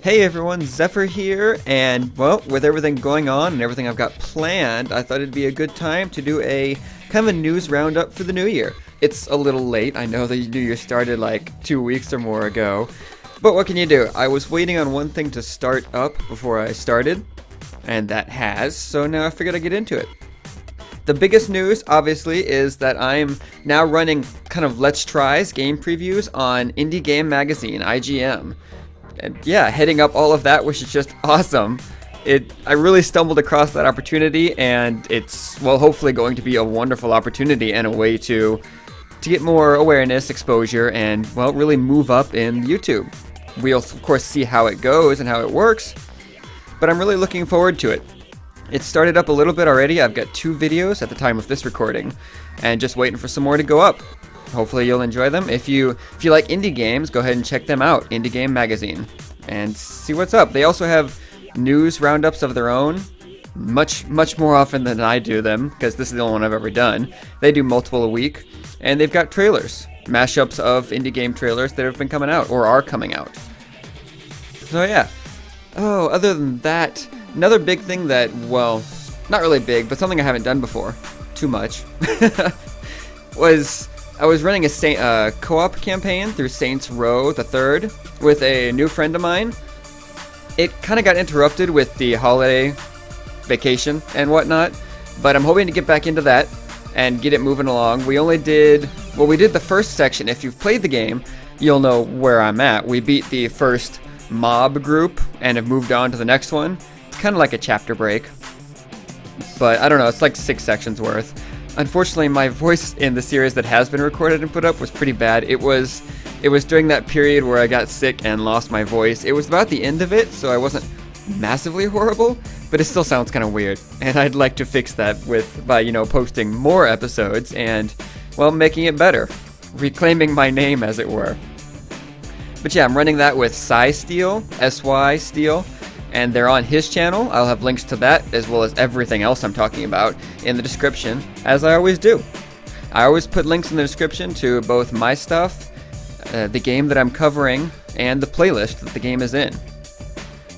Hey everyone, Zephyr here, and well, with everything going on and everything I've got planned, I thought it'd be a good time to do a kind of a news roundup for the new year. It's a little late, I know the new year started like 2 weeks or more ago, but what can you do? I was waiting on one thing to start up before I started, and that has, so now I figured I'd get into it. The biggest news, obviously, is that I'm now running kind of Let's Tries game previews on Indie Game Magazine, IGM. And yeah, heading up all of that, which is just awesome. I really stumbled across that opportunity, and it's, well, hopefully going to be a wonderful opportunity and a way to get more awareness, exposure, and, well, really move up in YouTube. We'll, of course, see how it goes and how it works, but I'm really looking forward to it. It started up a little bit already. I've got 2 videos at the time of this recording, and just waiting for some more to go up. Hopefully you'll enjoy them. If you like indie games, go ahead and check them out, Indie Game Magazine, and see what's up. They also have news roundups of their own, much more often than I do them, because this is the only one I've ever done. They do multiple a week, and they've got trailers, mashups of indie game trailers that have been coming out, or are coming out. So yeah. Oh, other than that, another big thing that, well, not really big, but something I haven't done before, too much, was I was running a co-op campaign through Saints Row the Third with a new friend of mine. It kind of got interrupted with the holiday vacation and whatnot, but I'm hoping to get back into that and get it moving along. We did the first section. If you've played the game, you'll know where I'm at. We beat the first mob group and have moved on to the next one. It's kind of like a chapter break, but I don't know, it's like 6 sections worth. Unfortunately, my voice in the series that has been recorded and put up was pretty bad. It was during that period where I got sick and lost my voice. It was about the end of it, so I wasn't massively horrible, but it still sounds kind of weird. And I'd like to fix that by, you know, posting more episodes and, well, making it better. Reclaiming my name, as it were. But yeah, I'm running that with SySteel, S-Y Steel, and they're on his channel. I'll have links to that, as well as everything else I'm talking about, in the description, as I always do. I always put links in the description to both my stuff, the game that I'm covering, and the playlist that the game is in.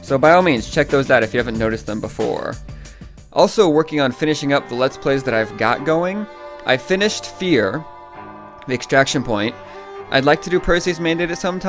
So by all means, check those out if you haven't noticed them before. Also working on finishing up the Let's Plays that I've got going. I finished Fear, the extraction point. I'd like to do Percy's Mandate at some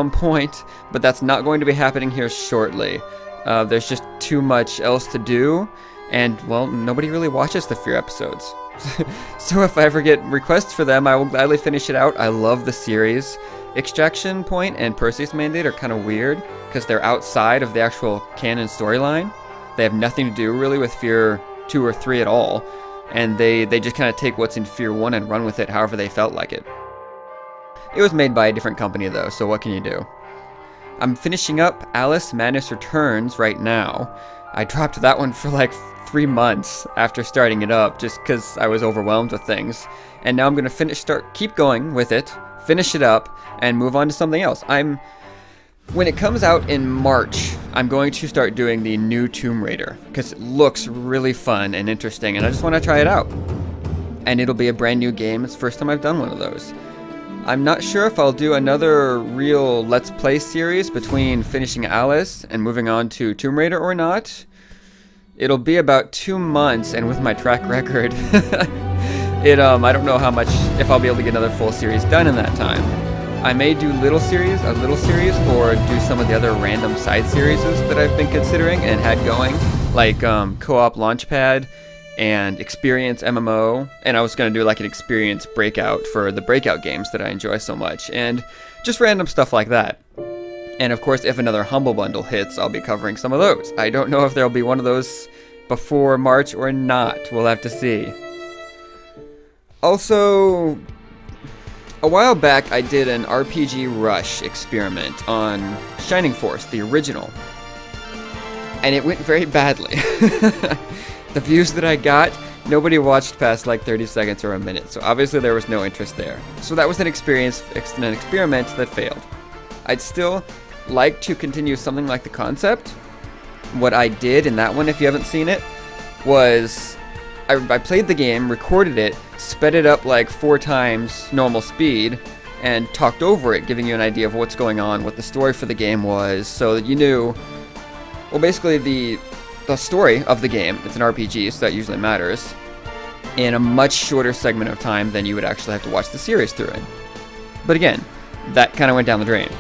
point, but that's not going to be happening here shortly. There's just too much else to do, and, well, nobody really watches the Fear episodes. So if I ever get requests for them, I will gladly finish it out. I love the series. Extraction Point and Percy's Mandate are kind of weird, because they're outside of the actual canon storyline. They have nothing to do, really, with Fear 2 or 3 at all, and they just kind of take what's in Fear 1 and run with it however they felt like it. It was made by a different company though, so what can you do? I'm finishing up Alice Madness Returns right now. I dropped that one for like 3 months after starting it up, just because I was overwhelmed with things. And now I'm going to keep going with it, finish it up, and move on to something else. When it comes out in March, I'm going to start doing the new Tomb Raider, because it looks really fun and interesting, and I just want to try it out. And it'll be a brand new game. It's the first time I've done one of those. I'm not sure if I'll do another real Let's Play series between finishing Alice and moving on to Tomb Raider or not. It'll be about 2 months, and with my track record, I don't know if I'll be able to get another full series done in that time. I may do a little series, or do some of the other random side series that I've been considering and had going, like Co-op Launchpad, and Experience MMO, and I was going to do like an Experience Breakout for the Breakout games that I enjoy so much, and just random stuff like that. And of course, if another Humble Bundle hits, I'll be covering some of those. I don't know if there'll be one of those before March or not. We'll have to see. Also, a while back I did an RPG Rush experiment on Shining Force, the original, and it went very badly. The views that I got, nobody watched past like 30 seconds or a minute, so obviously there was no interest there. So that was an experiment that failed. I'd still like to continue something like the concept. What I did in that one, if you haven't seen it, was I played the game, recorded it, sped it up like 4 times normal speed, and talked over it, giving you an idea of what's going on, what the story for the game was, so that you knew, well, basically the story of the game. It's an RPG, so that usually matters, in a much shorter segment of time than you would actually have to watch the series through in. But again, that kind of went down the drain.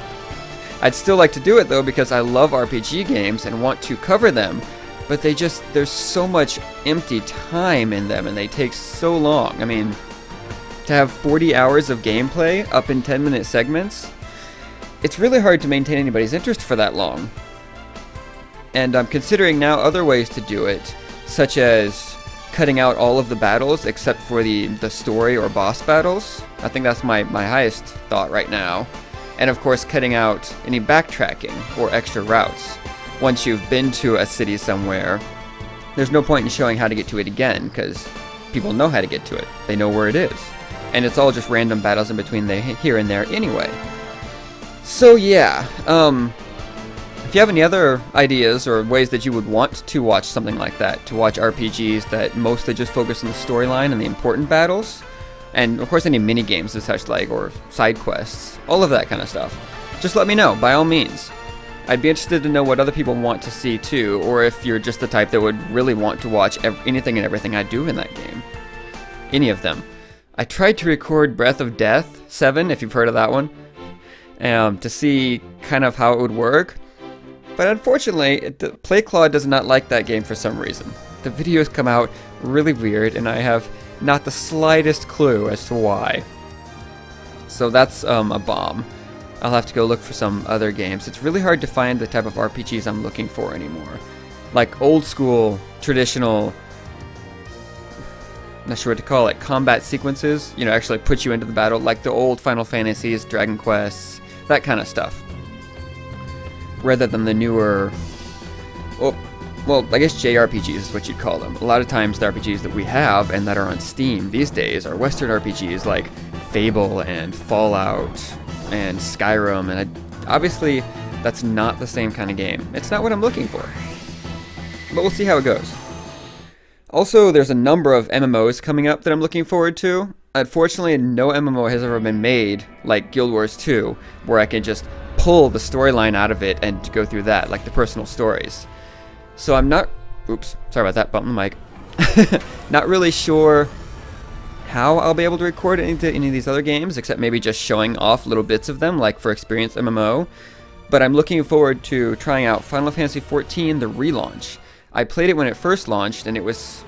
I'd still like to do it though, because I love RPG games and want to cover them, but there's so much empty time in them and they take so long. I mean, to have 40 hours of gameplay up in 10-minute segments, it's really hard to maintain anybody's interest for that long. And I'm considering now other ways to do it, such as cutting out all of the battles except for the story or boss battles. I think that's my highest thought right now. And of course cutting out any backtracking or extra routes. Once you've been to a city somewhere, there's no point in showing how to get to it again, because people know how to get to it. They know where it is. And it's all just random battles in between here and there anyway. So yeah, if you have any other ideas or ways that you would want to watch something like that, to watch RPGs that mostly just focus on the storyline and the important battles, and of course any mini games and such like, or side quests, all of that kind of stuff, just let me know, by all means. I'd be interested to know what other people want to see too, or if you're just the type that would really want to watch anything and everything I do in that game. Any of them. I tried to record Breath of Death 7, if you've heard of that one, to see kind of how it would work, but unfortunately, PlayClaw does not like that game for some reason. The videos come out really weird, and I have not the slightest clue as to why. So that's a bomb. I'll have to go look for some other games. It's really hard to find the type of RPGs I'm looking for anymore. Like old school, traditional, not sure what to call it, combat sequences, you know, actually put you into the battle, like the old Final Fantasies, Dragon Quests, that kind of stuff. Rather than the newer, well, I guess JRPGs is what you'd call them. A lot of times the RPGs that we have and that are on Steam these days are Western RPGs like Fable and Fallout and Skyrim, and obviously that's not the same kind of game. It's not what I'm looking for. But we'll see how it goes. Also, there's a number of MMOs coming up that I'm looking forward to. Unfortunately, no MMO has ever been made like Guild Wars 2, where I can just pull the storyline out of it and go through that, like the personal stories. So I'm not... Oops, sorry about that, bump the mic. Not really sure how I'll be able to record any of these other games, except maybe just showing off little bits of them, like for Experience MMO. But I'm looking forward to trying out Final Fantasy XIV, the relaunch. I played it when it first launched, and it was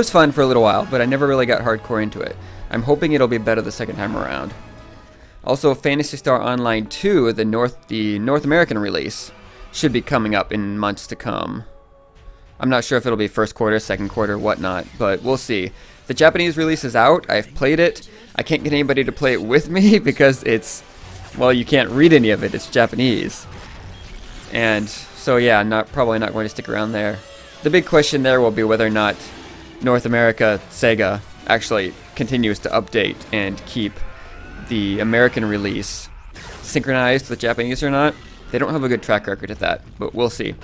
fun for a little while, but I never really got hardcore into it. I'm hoping it'll be better the second time around. Also, Phantasy Star Online 2, the North American release, should be coming up in months to come. I'm not sure if it'll be first quarter, second quarter, whatnot, but we'll see. The Japanese release is out. I've played it. I can't get anybody to play it with me because it's, well, you can't read any of it. It's Japanese. And so yeah, probably not going to stick around there. The big question there will be whether or not North America, Sega, actually continues to update and keep the American release synchronized with Japanese or not. They don't have a good track record at that, but we'll see.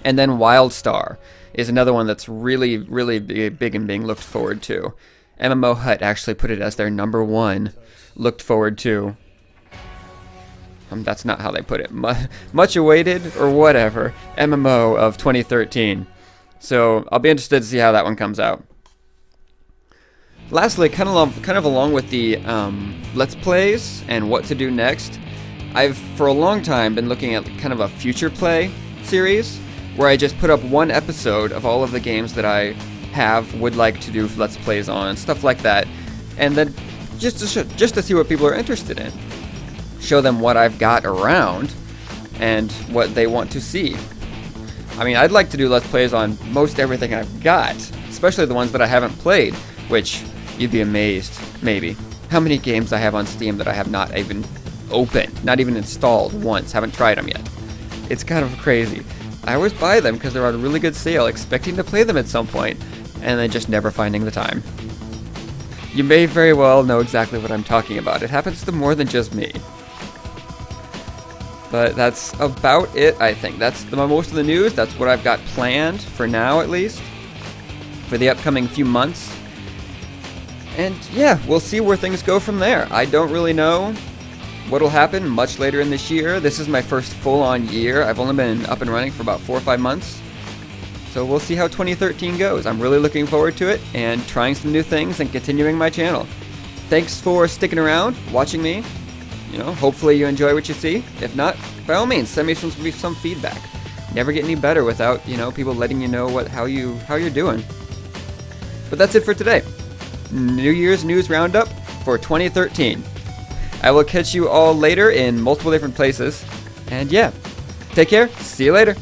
And then WildStar is another one that's really, really big and being looked forward to. MMO Hut actually put it as their #1 looked forward to. That's not how they put it. Much awaited, or whatever, MMO of 2013. So I'll be interested to see how that one comes out. Lastly, kind of along with the Let's Plays and what to do next, I've for a long time been looking at kind of a future play series where I just put up one episode of all of the games that I would like to do Let's Plays on, stuff like that, and then just to see what people are interested in. Show them what I've got around and what they want to see. I mean, I'd like to do Let's Plays on most everything I've got, especially the ones that I haven't played, which you'd be amazed, maybe, how many games I have on Steam that I have not even opened, not even installed once, haven't tried them yet. It's kind of crazy. I always buy them because they're on a really good sale, expecting to play them at some point, and then just never finding the time. You may very well know exactly what I'm talking about. It happens to more than just me. But that's about it, I think. That's most of the news. That's what I've got planned, for now at least, for the upcoming few months. And yeah, we'll see where things go from there. I don't really know what'll happen much later in this year. This is my first full-on year. I've only been up and running for about 4 or 5 months. So we'll see how 2013 goes. I'm really looking forward to it and trying some new things and continuing my channel. Thanks for sticking around, watching me. You know, hopefully you enjoy what you see. If not, by all means, send me some feedback. Never get any better without, you know, people letting you know how you're doing. But that's it for today. New Year's News Roundup for 2013. I will catch you all later in multiple different places. And yeah, take care. See you later.